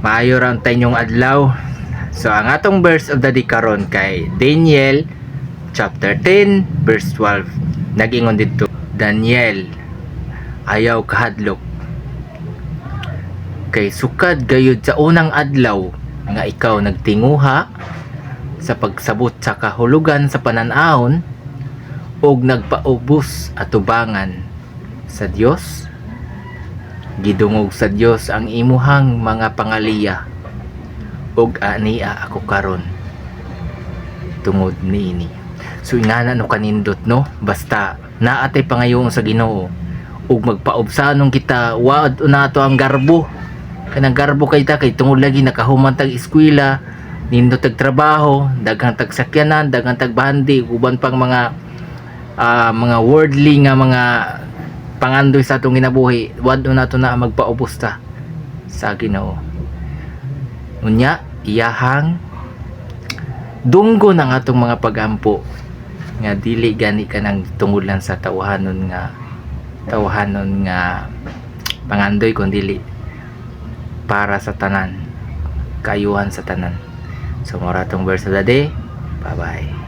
Maayo ra ang tanyong adlaw. So ang atong verse of the day karon kay Daniel chapter 10 verse 12. Nagingon dito, Daniel, ayaw kahadlok. Kay sukad gayud sa unang adlaw nga ikaw nagtinguha sa pagsabot sa kahulugan sa panan-awon og nagpaubos atubangan sa Dios. Gidungog sa Dios ang imuhang mga pangaliya ug ania ako karon tungod niini. So ingana no kanindot no, basta naatay pangayoon sa Ginoo ug magpaubsanong kita waad unato ang garbo. Kanang garbo kay ta kay tungod lagi nakahuman tag eskwela, nindot tag trabaho, daghang tag sakyanan, daghang tag bandi, uban pang mga worldly nga mga pangandoy sa atong ginabuhi. Wad nato na magpaubos ta sa Ginoo. Unya iyahang dunggo ng atong mga pagampo nga dili gani ka nang tungod lang sa tawhanon nga pangandoy, kun dili para sa tanan, kaayuhan sa tanan. So mora tong verse of the day. Bye bye.